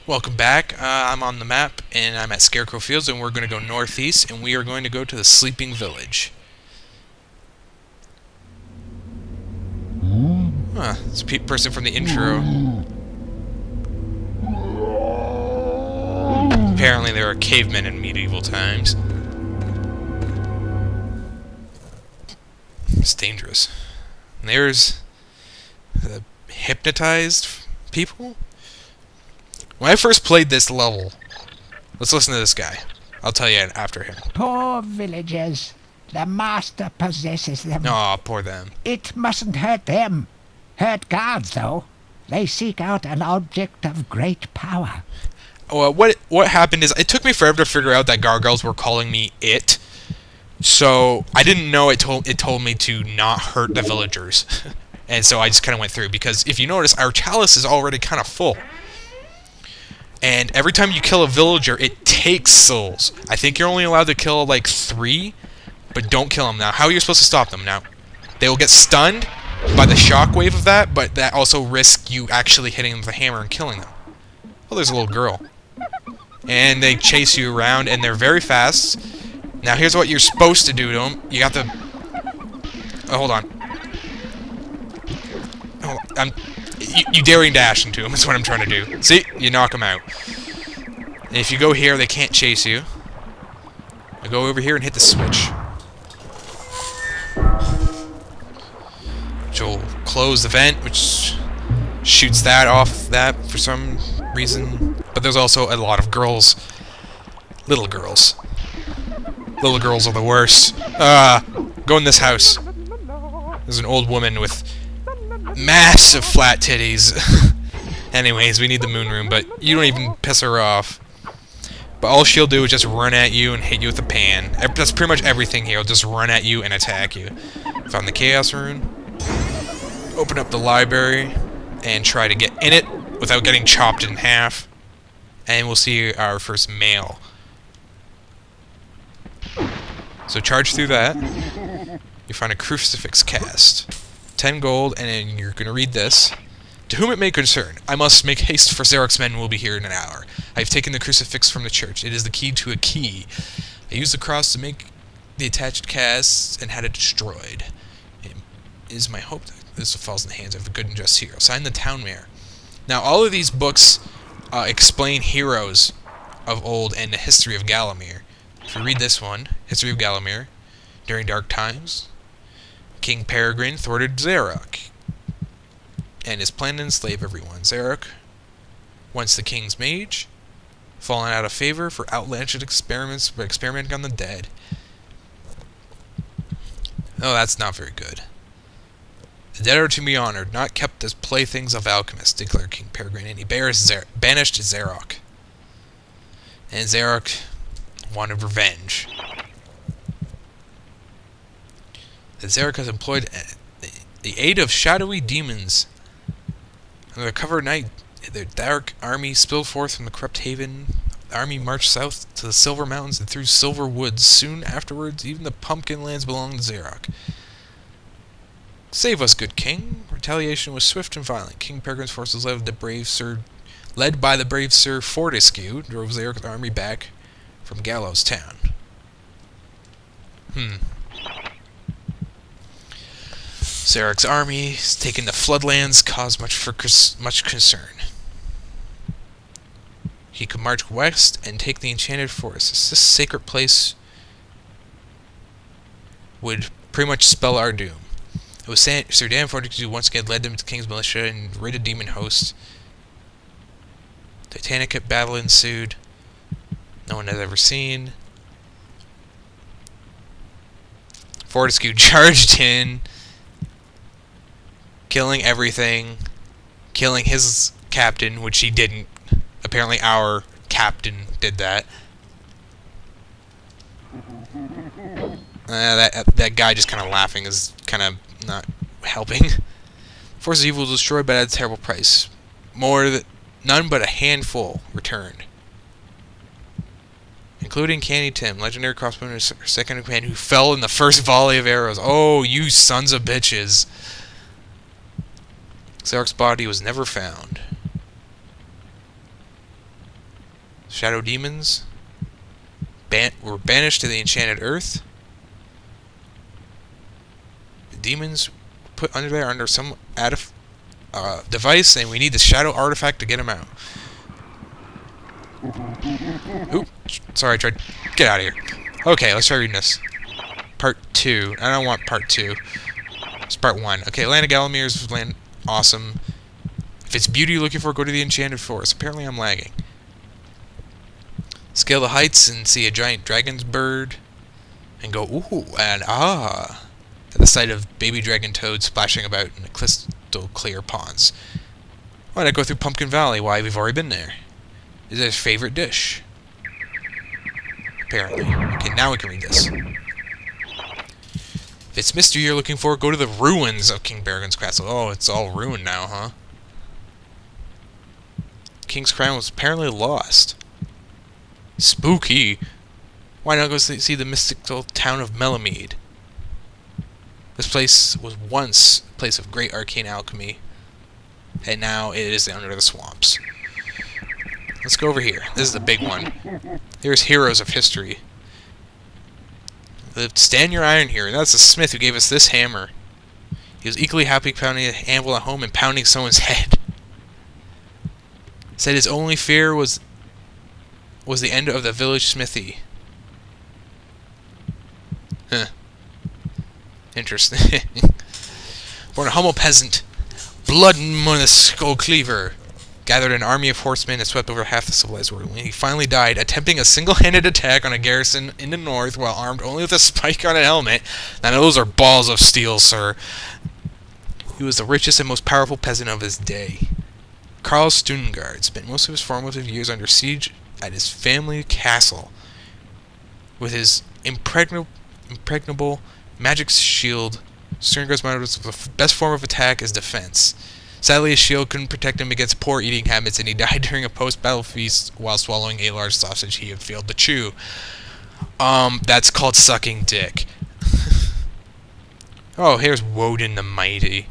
Welcome back. I'm on the map, and I'm at Scarecrow Fields, and we're going to go northeast, and we are going to go to the Sleeping Village. Huh, it's a person from the intro. Apparently there are cavemen in medieval times. It's dangerous. And there's the hypnotized people. When I first played this level, let's listen to this guy. I'll tell you after him. Poor villagers. The master possesses them. Aw, poor them. It mustn't hurt them. Hurt guards, though. They seek out an object of great power. Well, what happened is, it took me forever to figure out that gargoyles were calling me it. So, I didn't know it told me to not hurt the villagers. And so I just kind of went through, because if you notice, our chalice is already kind of full. And every time you kill a villager, it takes souls. I think you're only allowed to kill, like, 3, but don't kill them now. How are you supposed to stop them now? They will get stunned by the shockwave of that, but that also risks you actually hitting them with a hammer and killing them. Oh, there's a little girl. And they chase you around, and they're very fast. Now, here's what you're supposed to do to them. You got to... Oh, hold on. You daring dash into them, is what I'm trying to do. See? You knock them out. And if you go here, they can't chase you. I go over here and hit the switch. Which will close the vent, which shoots that off that for some reason. But there's also a lot of girls. Little girls. Little girls are the worst. Go in this house. There's an old woman with massive flat titties. Anyways, we need the moon room, but you don't even piss her off. But all she'll do is just run at you and hit you with a pan. That's pretty much everything here. It'll just run at you and attack you. Found the Chaos Rune. Open up the library and try to get in it without getting chopped in half. And we'll see our first male. So charge through that. You find a crucifix cast. 10 gold, and then you're going to read this. To whom it may concern, I must make haste, for Xeroc's men will be here in an hour. I have taken the crucifix from the church. It is the key to a key. I used the cross to make the attached cast and had it destroyed. It is my hope that this falls in the hands of the good and just hero. Signed, the town mayor. Now, all of these books explain heroes of old and the history of Galamir. If you read this one, History of Galamir, during dark times, King Peregrine thwarted Xeroc and his plan to enslave everyone. Xeroc, once the king's mage, fallen out of favor for outlandish experiments by experimenting on the dead. Oh, that's not very good. The dead are to be honored, not kept as playthings of alchemists, declared King Peregrine, and he banished Xeroc. And Xeroc wanted revenge. That Xeroc has employed the aid of shadowy demons. Under the cover of night, their dark army spilled forth from the corrupt haven. The army marched south to the Silver Mountains and through Silver Woods. Soon afterwards, even the Pumpkin Lands belonged to Xeroc. Save us, good king. Retaliation was swift and violent. King Peregrine's forces led by the brave Sir Fortescue, drove Xeroc's army back from Gallows Town. Xeroc's army, taking the floodlands, caused much concern. He could march west and take the enchanted forest. This sacred place would pretty much spell our doom. It was Sir Dan Fortescue who once again led them to the king's militia and raided demon host. Titanic battle ensued. No one has ever seen. Fortescue charged in, killing everything, killing his captain, which he didn't. Apparently our captain did that. That guy just kind of laughing is kind of not helping. Forces of evil was destroyed, but at a terrible price. None but a handful returned, including Candy Tim, legendary crossbowman, second in command, who fell in the first volley of arrows. Oh, you sons of bitches! Xeroc's body was never found. Shadow demons. Were banished to the enchanted earth. The demons put under there under some device, and we need the shadow artifact to get them out. Oop, sorry, I tried. Get out of here. Okay, let's try reading this. Part 2. I don't want part 2. It's part 1. Okay, Land of Gallimire's land. Awesome. If it's beauty you're looking for, go to the Enchanted Forest. Apparently I'm lagging. Scale the heights and see a giant dragon's bird. And go, ooh, and ah. To the sight of baby dragon toads splashing about in the crystal clear ponds. Why not go through Pumpkin Valley? Why, we've already been there. Is it his favorite dish? Apparently. Okay, now we can read this. If it's mystery you're looking for, go to the ruins of King Beregond's castle. Oh, it's all ruined now, huh? King's crown was apparently lost. Spooky. Why not go see the mystical town of Melamede? This place was once a place of great arcane alchemy, and now it is under the swamps. Let's go over here. This is the big one. Here's Heroes of History. Stand your iron here. That's the smith who gave us this hammer. He was equally happy pounding an anvil at home and pounding someone's head. Said his only fear was the end of the village smithy. Huh. Interesting. Born a humble peasant, blood on a skull cleaver, gathered an army of horsemen and swept over half the civilized world. When he finally died, attempting a single-handed attack on a garrison in the north while armed only with a spike on a helmet. Now those are balls of steel, sir. He was the richest and most powerful peasant of his day. Karl Stungard spent most of his formative years under siege at his family castle. With his impregnable magic shield, Stungard's motto was the best form of attack is defense. Sadly, his shield couldn't protect him against poor eating habits, and he died during a post-battle feast while swallowing a large sausage he had failed to chew. That's called sucking dick. Oh, here's Woden the Mighty.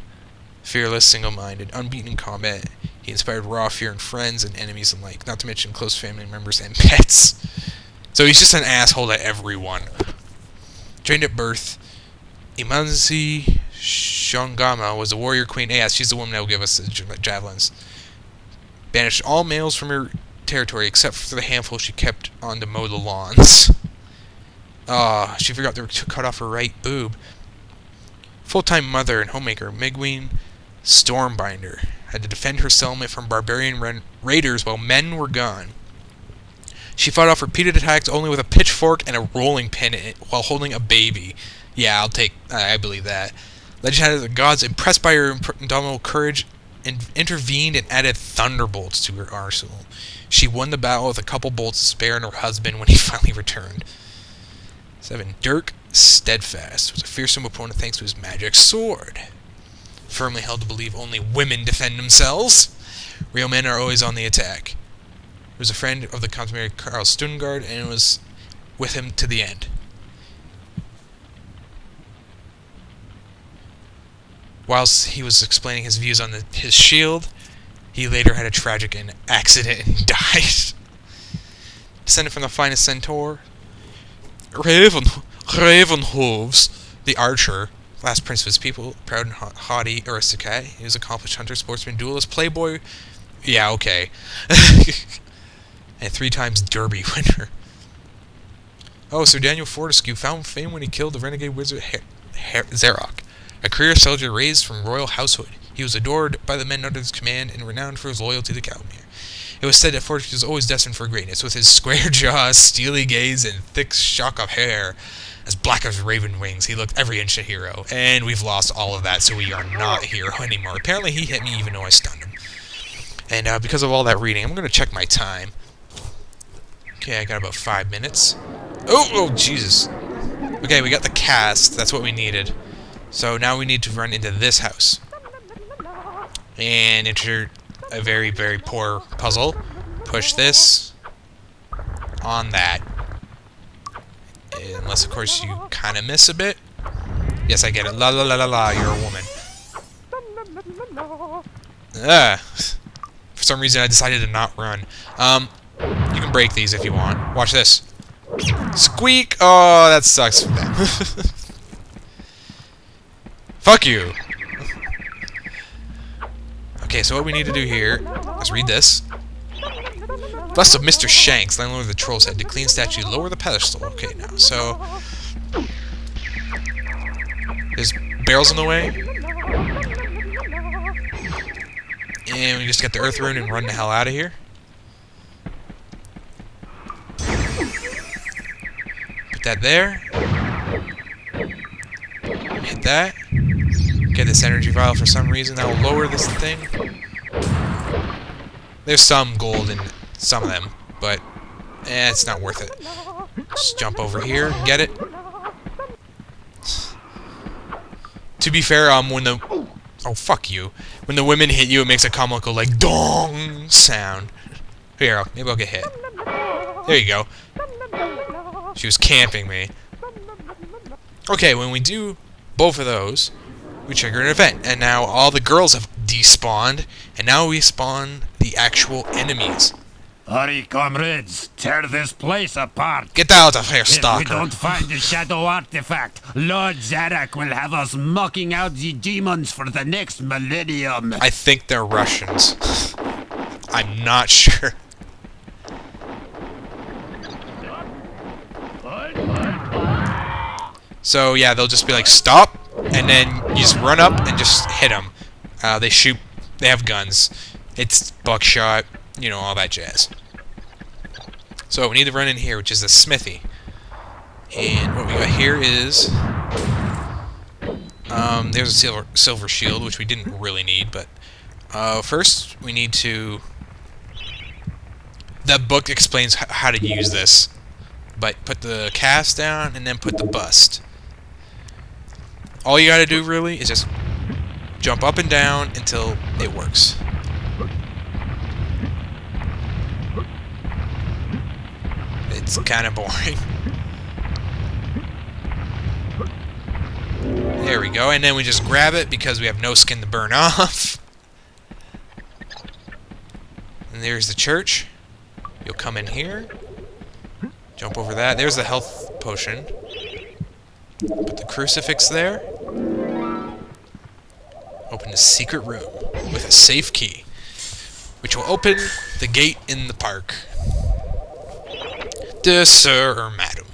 Fearless, single-minded, unbeaten in combat. He inspired raw fear in friends and enemies alike, not to mention close family members and pets. So he's just an asshole to everyone. Trained at birth, Imanzi Shongama was the warrior queen. Yes, she's the woman that will give us the javelins. Banished all males from her territory except for the handful she kept on to mow the lawns. She forgot to cut off her right boob. Full-time mother and homemaker, Megwin Stormbinder had to defend her settlement from barbarian raiders while men were gone. She fought off repeated attacks only with a pitchfork and a rolling pin while holding a baby. Yeah, I believe that. Legend had the gods, impressed by her indomitable courage, intervened and added thunderbolts to her arsenal. She won the battle with a couple bolts to spare and her husband when he finally returned. 7. Dirk Steadfast was a fearsome opponent thanks to his magic sword. Firmly held to believe only women defend themselves. Real men are always on the attack. He was a friend of the consummate Karl Stungard and was with him to the end. Whilst he was explaining his views on his shield, he later had a tragic accident and died. Descended from the finest centaur, Ravenhooves, the archer, last prince of his people, proud and haughty aristocrat. He was an accomplished hunter, sportsman, duelist, playboy. Yeah, okay. And 3 times Derby winner. Oh, Sir Daniel Fortescue found fame when he killed the renegade wizard Zarok, a career soldier raised from royal household. He was adored by the men under his command and renowned for his loyalty to Calimere. It was said that Fortescue was always destined for greatness, with his square jaw, steely gaze, and thick shock of hair. As black as raven wings, he looked every inch a hero. And we've lost all of that, so we are not a hero anymore. Apparently he hit me even though I stunned him. And because of all that reading, I'm going to check my time. Okay, I got about 5 minutes. Oh, Jesus. Okay, we got the cast. That's what we needed. So now we need to run into this house. And enter a very, very poor puzzle. Push this on that. Unless, of course, you kind of miss a bit. Yes, I get it. La la la la la, you're a woman. For some reason, I decided to not run. You can break these if you want. Watch this. Squeak! Oh, that sucks for them. Fuck you! Okay, so what we need to do here is read this. Bust of Mr. Shanks, landlord of the Troll's Head. To clean statue, lower the pedestal. Okay, now, so... There's barrels in the way. And we just get the earth rune and run the hell out of here. Put that there. Hit that. Get this energy vial for some reason. That will lower this thing. There's some gold in some of them, but it's not worth it. Just jump over here, get it. To be fair, when the... Oh, fuck you. When the women hit you, it makes a comical, like, dong sound. Here, maybe I'll get hit. There you go. She was camping me. Okay, when we do both of those, we trigger an event. And now all the girls have despawned, and now we spawn the actual enemies. Hurry, comrades, tear this place apart. Get out of here, If stalker. we don't find the shadow artifact, Lord Zarek will have us mocking out the demons for the next millennium. I think they're Russians. I'm not sure. So yeah, they'll just be like, stop, and then you just run up and just hit them. They shoot, they have guns. It's buckshot, you know, all that jazz. So we need to run in here, which is the smithy. And what we got here is... there's a silver shield, which we didn't really need, but... first, we need to... That book explains how to use this. But put the cast down, and then put the bust. All you gotta do, really, is just jump up and down until it works. It's kind of boring. There we go, and then we just grab it because we have no skin to burn off. And there's the church. You'll come in here. Jump over that. There's the health potion. Put the crucifix there. Open the secret room with a safe key, which will open the gate in the park. Dear sir or madam,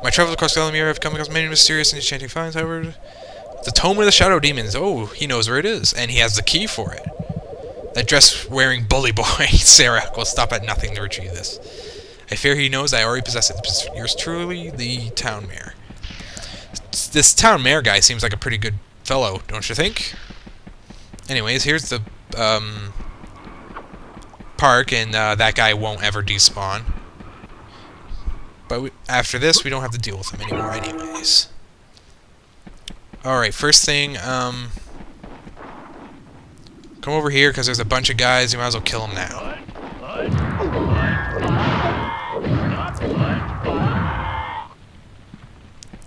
my travels across Galamir have come across many mysterious and enchanting finds, however... The Tome of the Shadow Demons. Oh, he knows where it is, and he has the key for it. That dress-wearing bully boy, Sarah, will stop at nothing to retrieve this. I fear he knows I already possess it. Yours truly, the town mayor. This town mayor guy seems like a pretty good fellow, don't you think? Anyways, here's the park, and that guy won't ever despawn. But after this, we don't have to deal with him anymore anyways. Alright, first thing, come over here, because there's a bunch of guys, you might as well kill them now.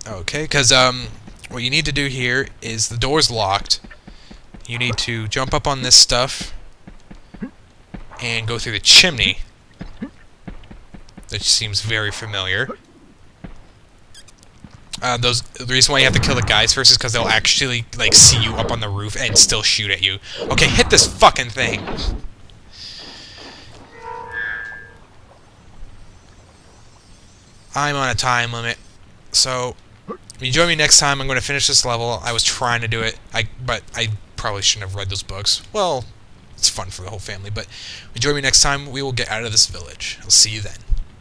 Okay, because, what you need to do here is the door's locked. You need to jump up on this stuff and go through the chimney. That seems very familiar. The reason why you have to kill the guys first is because they'll actually, like, see you up on the roof and still shoot at you. Okay, hit this fucking thing! I'm on a time limit, so when you join me next time, I'm going to finish this level. I was trying to do it, but I probably shouldn't have read those books. Well, it's fun for the whole family, but when you join me next time, we will get out of this village. I'll see you then.